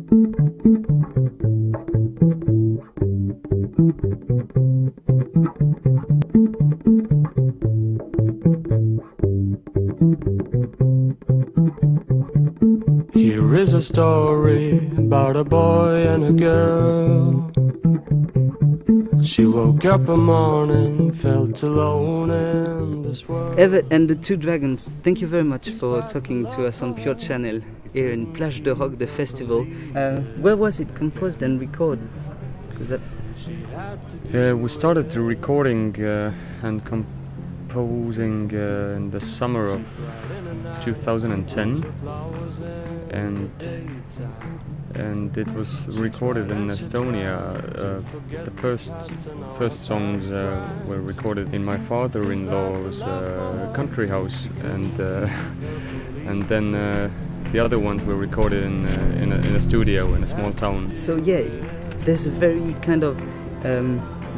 Here is a story about a boy and a girl. She woke up one morning, felt alone in this world. Ewert and the Two Dragons, thank you very much for talking to us on PUREchannel here in Plage de Rock, the festival. Where was it composed and recorded? We started the recording and composing in the summer of 2010, and it was recorded in Estonia. The first songs were recorded in my father-in-law's country house, and then the other ones were recorded in a studio in a small town. So yeah, there's a very kind of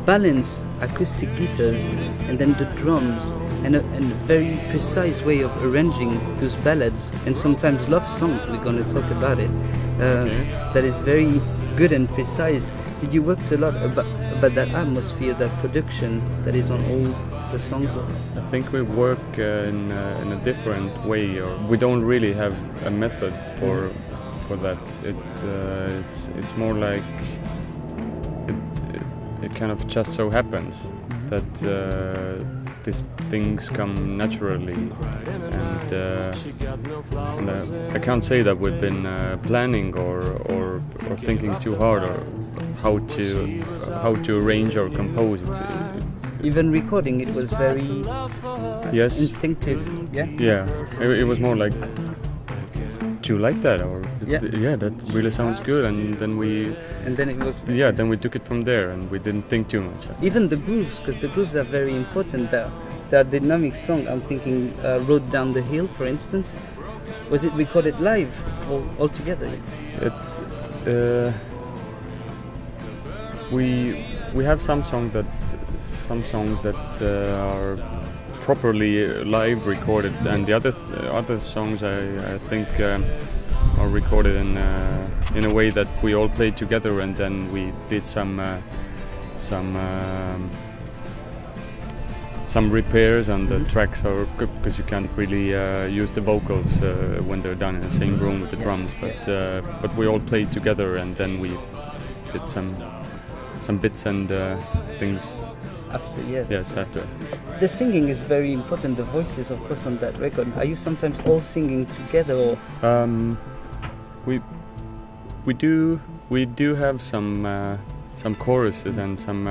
balanced acoustic guitars and then the drums and a very precise way of arranging those ballads and sometimes love songs. We're going to talk about it. That is very good and precise. Did you work a lot about that atmosphere, that production that is on all the songs? I think we work in a different way, or we don't really have a method for that. It's more like it kind of just so happens that these things come naturally, and I can't say that we've been planning or thinking too hard or how to arrange or compose it. Even recording, it was very instinctive. Yeah. It was more like, do you like that? Or yeah, that really sounds good. And then then we took it from there, and we didn't think too much. Even the grooves, because the grooves are very important. That dynamic song, I'm thinking, Road Down the Hill, for instance. Was it recorded live or all together? We have some songs that are properly live recorded, and the other songs I think are recorded in a way that we all played together, and then we did some repairs on the tracks, or because you can't really use the vocals when they're done in the same room with the drums, but we all played together, and then we did some bits and things. After, yes. Yes, after. The singing is very important. The voices, of course, on that record. Are you sometimes all singing together, or? We do have some choruses and some,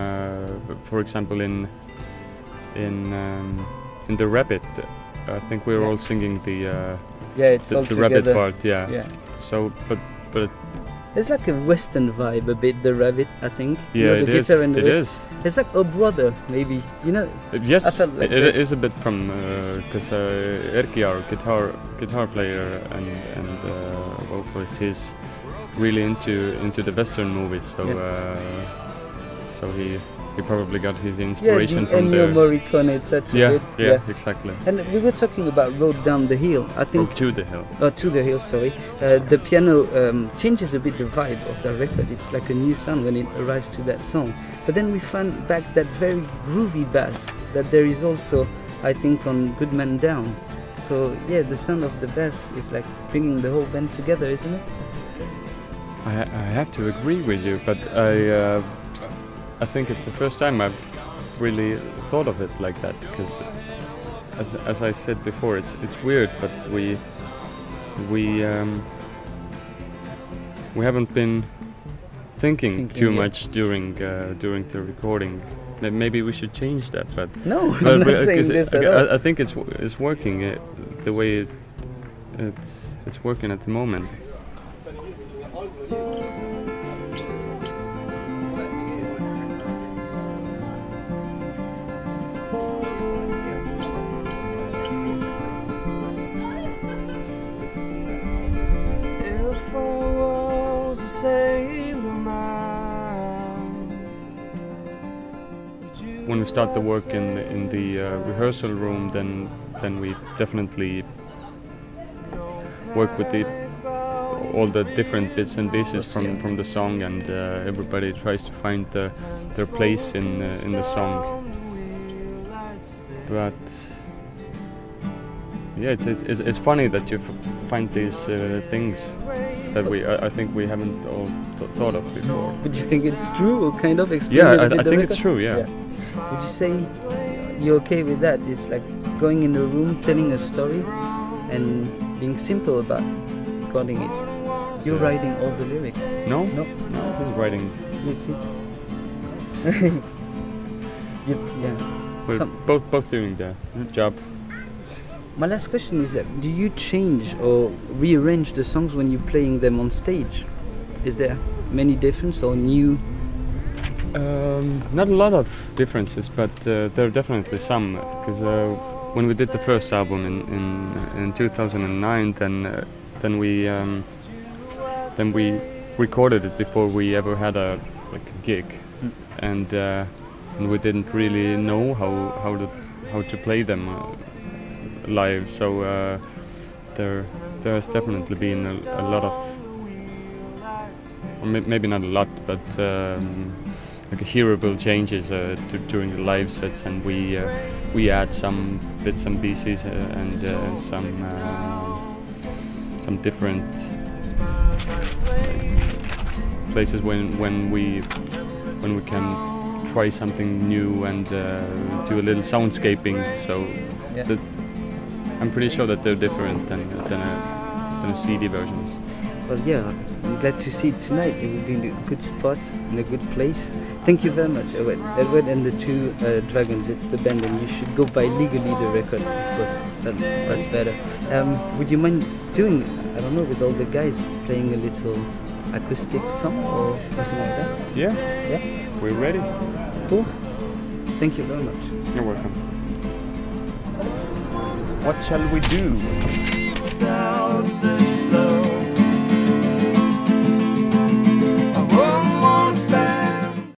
for example, in the Rabbit, I think we're all singing the Rabbit part. Yeah. So, but it's like a Western vibe a bit, the Rabbit, I think. Yeah, the it guitar and the is. It's like a brother, maybe. You know. Yes, I felt like it is a bit from because Erki, our guitar player and vocalist, he's really into the Western movies. So he probably got his inspiration from there. Morricone, etc. Yeah, exactly. And we were talking about Road Down the Hill. I think. To the Hill. To the Hill, sorry. The piano changes a bit the vibe of the record. It's like a new sound when it arrives to that song. But then we find back that very groovy bass that there is also, I think, on Good Man Down. So yeah, the sound of the bass is like bringing the whole band together, isn't it? I have to agree with you, but I think it's the first time I've really thought of it like that, because as I said before, it's weird, but we haven't been thinking too much during the recording. Maybe we should change that, but no, I'm not saying this at all. I think it's working the way it's working at the moment. When we start the work in the rehearsal room, then we definitely work with all the different bits and pieces from the song, and everybody tries to find their place in the song. But yeah, it's funny that you find these things that I think we haven't all thought of before. But you think it's true, or kind of? Yeah, I think it's true. Yeah. Would you say you're okay with that? It's like going in a room, telling a story, and being simple about recording it. You're writing all the lyrics. No. Who's writing? Yeah. We're both doing the job. My last question is that do you change or rearrange the songs when you're playing them on stage? Is there many difference or new? Not a lot of differences, but there are definitely some. Because when we did the first album in 2009, then we recorded it before we ever had a gig, and we didn't really know how to play them live. So there has definitely been a lot of, or maybe not a lot, but hearable changes during the live sets, and we add some bits and pieces and some different places when we can try something new and do a little soundscaping. So I'm pretty sure that they're different than a CD versions. Well, yeah, I'm glad to see it tonight. You will be in a good spot, in a good place. Thank you very much, Ewert. Ewert and the Two Dragons, it's the band, and you should go buy legally the record, of course. That's better. Would you mind doing, I don't know, with all the guys, playing a little acoustic song or something like that? Yeah? Yeah? We're ready. Cool. Thank you very much. You're welcome. What shall we do?